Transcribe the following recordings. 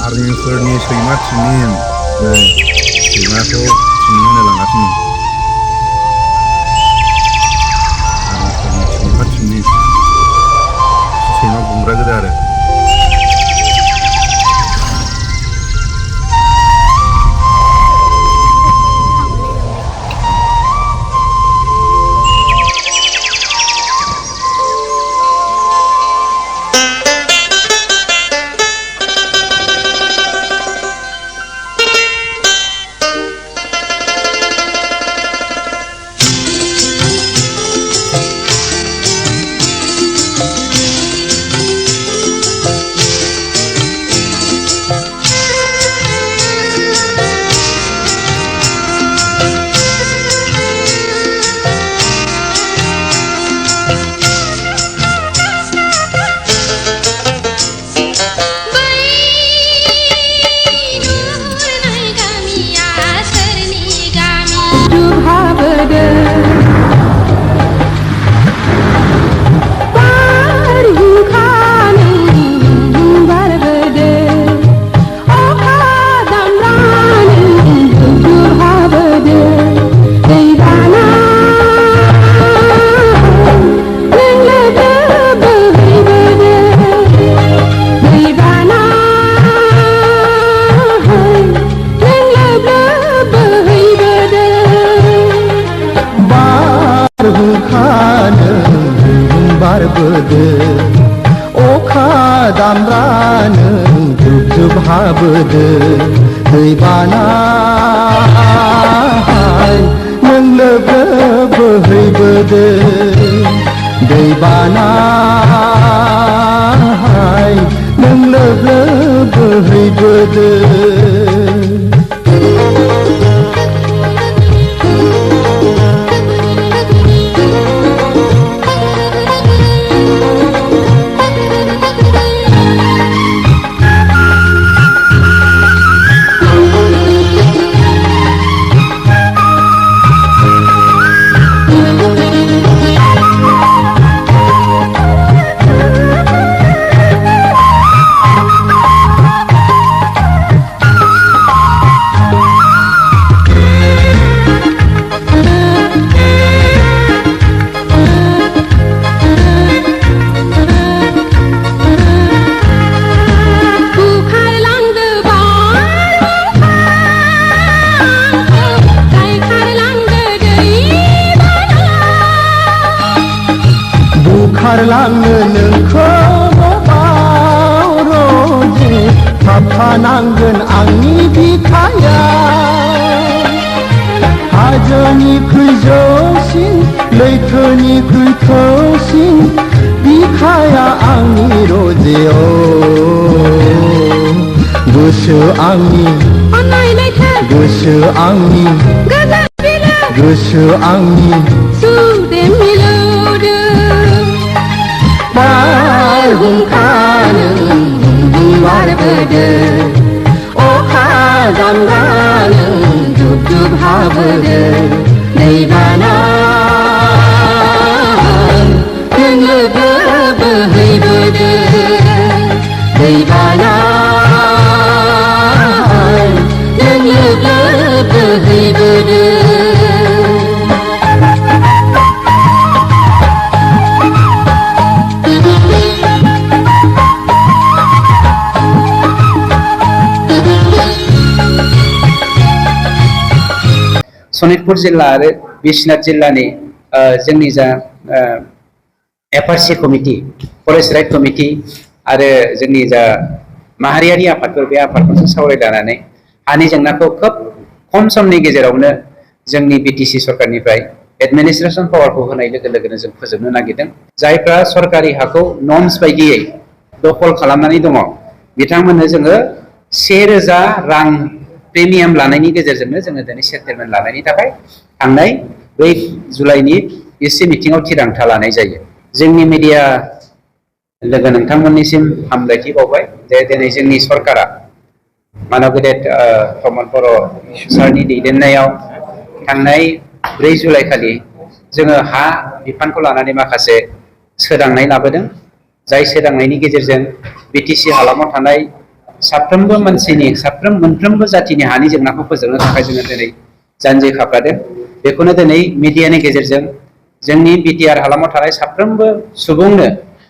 आर्मिफोरनि सैमा टिम सैमाखौ थिनो लांगासिनो आर्मिफोरनि सैमा टिमनि सैमा बुंग्रा गोजा आरो अखा दामब्रानो जुब जुब हाबोदो दैबाना नों लोब लोब बोहैबोदो दैबाना नों लोब लोब बोहैबोदो बुखारलाङो नोंखौ न'आव रोजे थाबथानांगोन आंनि बिखाया हाजोनिख्रुइ जौसिन लैथोनिख्रुइ थौसिन बिखाया आंनि रोजेयाव गोसो आंनि गोसो आंनि गोसो आंनि सुदेम मिलौदो बारहुंखानो बारबोदो अखा दामब्रानो जुब जुब हाबोदो दैबाना नों लोब लोब बोहैबोदो दैबाना नों लोब लोब बोहैबोदो सनितपुर जिल्ला आरो बिश्वनाथ जिल्लानि जोंनि जा एफआरसि कमिटि फरेस्ट राइट कमिटि आरो जोंनि जा माहारियारि आफादफोर बे आफादफोरजों सावरायलायनानै हानि जेंनाखौ खोब खम समनि गेजेरावनो जोंनि बिटिसि सरकारनिफ्राय एडमिनिस्ट्रेशन पावारखौ होनाय लोगो लोगोनो जों फोजोबनो नागिरदों जायफ्रा सरकारि हाखौ नर्म्स बायदियै दखल खालामनानै दङ बिथांमोननो जोङो 1000 रां प्रिमियाम लानायनि गेजेरजोंनो जोङो दिनै सेटलमेन्ट लानायनि थाखाय थांनाय 2 जुलाइनि इसि मिटिंआव थिरांथा लानाय जायो जोंनि मिडिया लोगो नोंथांमोननिसिम हामलायथि बावबाय जे दिनै जोंनि सरकारा मानव गेदेर प्रमद बर' सारनि दैदेननायाव थांनाय 4 जुलाइ खालि जोङो हा बिफानखौ लानानै माखासे सोदांनाय लाबोदों जाय सोदांनायनि गेजेरजों बिटिसि हालामाव थानाय साफ्रोमबो मानसिनि मोनफ्रोमबो जातिनि हानि जेंनाखौ फोजोबनो थाखाय जोङो दिनै जानजि खाफ्रादों। बेखौनो दिनै मिडियानि गेजेरजों जोंनि बिटिआर हालामाव थानाय साफ्रोमबो सुबुंनो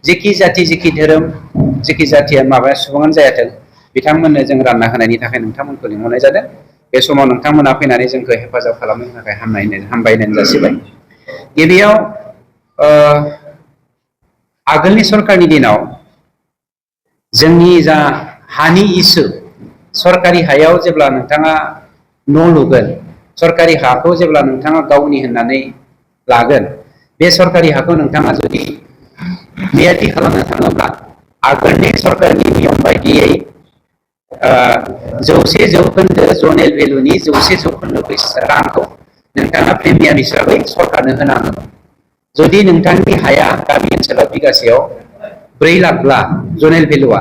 जेखि जाति जेखि धोरोम जेखि जातिया माबा सुबुङानो जायाथों बिथांमोननो जों रानना होनायनि थाखाय नोंथांमोनखौ लिंहरनाय जादों। बे समाव नोंथांमोना फैनानै जोंखौ हेफाजाब खालामनो थाखाय हामबायनाय जासिबाय। गिबियाव आगोलनि सरकारनि दिनाव जोंनि जा हानि इसु सरकारि हायाव जेब्ला नोंथाङा न' लुगोन सरकारि हाखौ जेब्ला नोंथाङा गावनि होननानै लागोन बे सरकारि हाखौ नोंथाङा जुदि मियादि खालामनो थाङोब्ला आगोलनि सरकारनि नियम बायदियै 100% जनेल भेलुनि 100% रांखौ नोंथाङा प्रिमियाम हिसाबै सरकारनो होनांगोन। जुदि नोंथांनि हाया गामि ओनसोलाव बिगासेयाव 4 लाखब्ला जनेल भेलुआ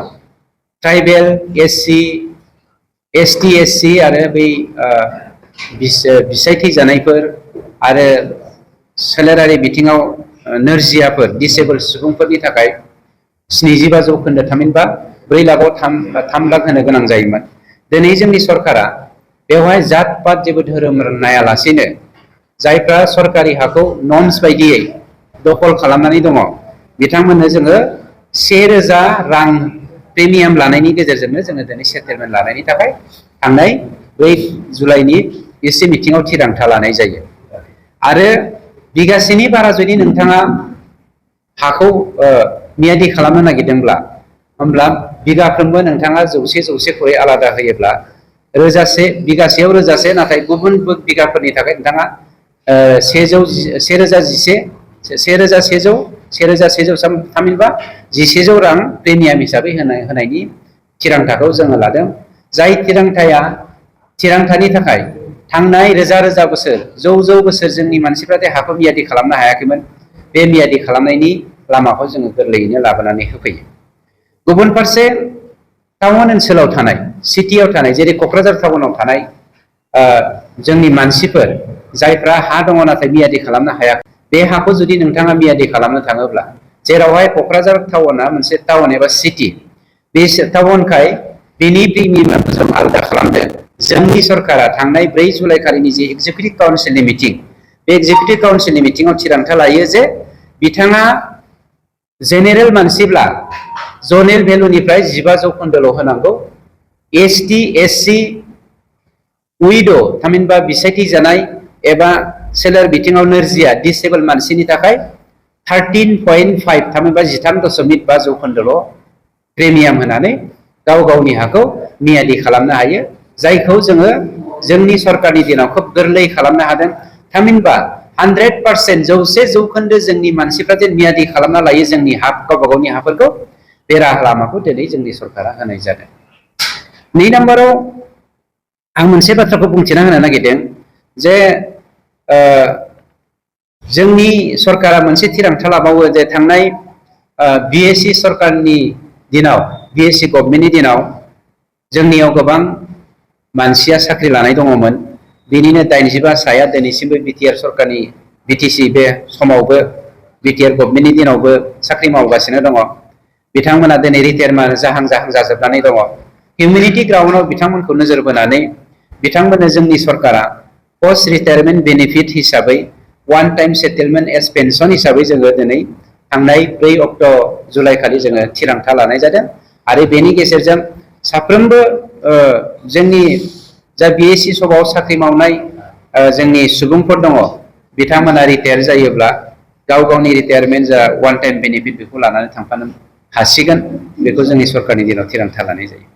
ट्राइबेल एससि एसटि एससि आरो बै बिसाय थैजानायफोर आरो सोलेरारि बिथिङाव नोरजियाफोर दिसेबोल सुबुंफोरनि थाखाय 75% थामहिनबा 4 लाखआव 3 लाख होनो गोनां जायोमोन। दिनै जोंनि सरकारा बेवहाय जात पात जेबो धोरोम नायालासेनो जायफ्रा सरकारि हाखौ नर्म्स बायदियै दखल खालामनानै दङ बिथांमोननो जोङो 1000 रां प्रिमियाम लानायनि गेजेरजोंनो जोङो दिनै सेटेलमेन्ट लानायनि थाखाय थांनाय 2 जुलाइनि एसि मिटिङाव थिरांथा लानाय जायो। आरो बिगासेनि बारा जुदि नोंथाङा हाखौ मियादि खालामनो नागिरदोंब्ला होमब्ला बिगाफ्रोमबो नोंथाङा 100 खरै आलादा होयोब्ला बिगासेयाव 1000 नाथाय गुबुन बिगाफोरनि थाखाय नोंथाङा 1100 थामहिनबा 1100 रां प्रिमियाम हिसाबै होनायनि थिरांथाखौ जोङो लादों। जाय थिरांथानि थाखाय थांनाय रोजा बोसोर जौ बोसोर जोंनि मानसिफ्रा हाखौ मियादि खालामनो हायाखैमोन। बे मियादि खालामनायनि लामाखौ जोङो गोरलैयैनो लाबोनानै होफैयो। गुबुन फारसे टाउन ओनसोलाव थानाय सिटियाव थानाय जेरै क'क्राझार टाउनाव थानाय जोंनि मानसिफोर जायफ्रा हा दङ नाथाय मियादि खालामनो हायाखै बे हाखौ जुदि नोंथाङा मियादि खालामनो थाङोब्ला जेरावहाय क'क्राझार टाउना मोनसे टाउन एबा सिटि बे टाउनखाय बेनि प्रिमियामखौ जों आलादा खालामदों। जोंनि सरकारा थांनाय 4 जुलाइ खालिनि जे एग्जिकिउटिभ काउन्सिलनि मिटिं बे एग्जिकिउटिभ काउन्सिलनि मिटिङाव थिरांथा लायो जे बिथाङा जेनेरेल मानसिब्ला जनेल भेलुनिफ्राय 15% होनांगौ। एसटि एससि उइड' थामहिनबा बिसायथि जानाय एबा सोलेर बिथिङाव नोरजिया दिसेबोल मानसिनि थाखाय 13.5 थामहिनबा 13.5% प्रिमियाम होनानै गावनि हाखौ मियादि खालामनो हायो। जायखौ जोङो जोंनि सरकारनि दिनाव खोब गोरलै खालामनो हादों। थामहिनबा 100% जोंनि मानसिफ्रा जे मियादि खालामना लायो जोंनि गावबा गावनि हाफोरखौ बे राहा लामाखौ दिनै जोंनि सरकारा होनाय जादों। 2 नाम्बाराव आं मोनसे बाथ्राखौ बुंथिना होनो नागिरदों जे जोंनि सरकारा मोनसे थिरांथा लाबावो जे थांनाय बिएसि सरकारनि दिनाव बिएसि गभर्नमेन्टनि दिनाव जोंनियाव गोबां मानसिया साख्रि लानाय दङमोन। बेनिनो 85 साया दिनैसिमबो बिटिआर सरकारनि बिटिसि बे समावबो बिटिआर गभर्नमेन्टनि दिनावबो साख्रि मावगासिनो दङ। बिथांमोना दिनै रिटायारमेन्ट जाहां जाजोबनानै दङ। हिउमेनिटी ग्राउन्डआव बिथांमोनखौ नोजोर बोनानै बिथांमोननो जोंनि सरकारा पस्ट रिटायारमेन्ट बेनिफिट हिसाबै one time settlement as pension हिसाबै जोङो दिनै थांनाय 4 जुलाइ खालि जोङो थिरांथा लानाय जादों। आरो बेनि गेजेरजों साफ्रोमबो जोंनि जा बिएसि समाव साख्रि मावनाय जोंनि सुबुंफोर दङ बिथांमोना रिटायार जायोब्ला गावनि रिटायारमेन्ट जा वान टाइम बेनिफिट बेखौ लानानै थांफानो हासिगोन। बेखौ जोंनि सरकारनि दिनाव थिरांथा लानाय जायो।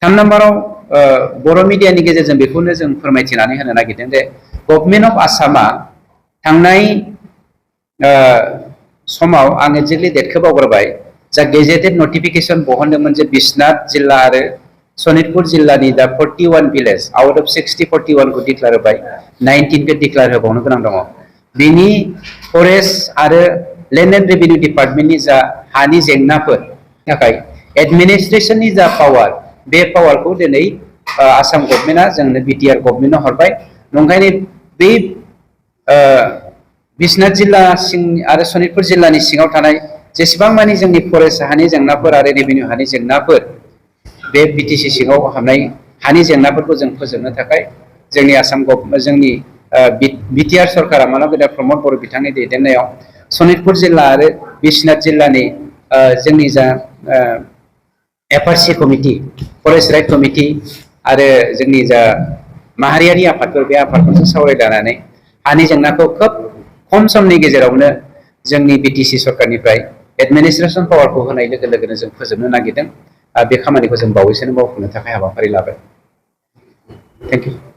3 नाम्बाराव बर' मिडियानि गेजेरजों बेखौनो जों फोरमायथिनानै होनो नागिरदों जे गभर्नमेन्ट अफ आसामा थांनाय समाव आं एक्जेक्टलि डेटखौ बावगारबाय जा गेजेटेड नटिफिकेसन बहनदोंमोन जे बिश्वनाथ जिल्ला आरो सनितपुर जिल्लानि दा 41 भिलेज आउट अफ 60 41 खौ डिक्लेयार होबाय 19 खौ डिक्लेयार होबावनो गोनां दङ। बिनि फरेस्ट आरो लेन्ड एन्ड रेभिनिउ डिपार्टमेन्टनि जा हानि जेंनाफोर थाखाय एडमिनिस्ट्रेसननि जा पावार बे पावारखौ दिनै आसाम गभर्नमेन्टआ जोंनो बिटिआर गभर्नमेन्टनो हरबाय। नंखायनो बे बिश्वनाथ जिल्ला आरो सनितपुर जिल्लानि सिङाव थानाय जेसेबां मानि जोंनि फरेस्ट हानि जेंनाफोर आरो रेभिनिउ हानि जेंनाफोर बे बिटिसि सिङाव हाबनाय हानि जेंनाफोरखौ जों फोजोबनो थाखाय जोंनि आसाम जोंनि बिटिआर सरकारा मानब गेदा प्रमद बर' बिथांनि दैदेननायाव सनितपुर जिल्ला आरो बिश्वनाथ जिल्लानि जोंनि जा एफआरसि कमिटि फरेस्ट राइट कमिटि आरो जोंनि जा माहारियारि आफादफोर बे आफादफोरजों सावरायलायनानै हानि जेंनाखौ खोब खम समनि गेजेरावनो जोंनि बिटिसि सरकारनिफ्राय एडमिनिस्ट्रेसन पावारखौ होनाय लोगो लोगोनो जों फोजोबनो नागिरदों। बे खामानिखौ जों बावैसोनो मावफुंनो थाखाय हाबाफारि लाबाय। Thank you.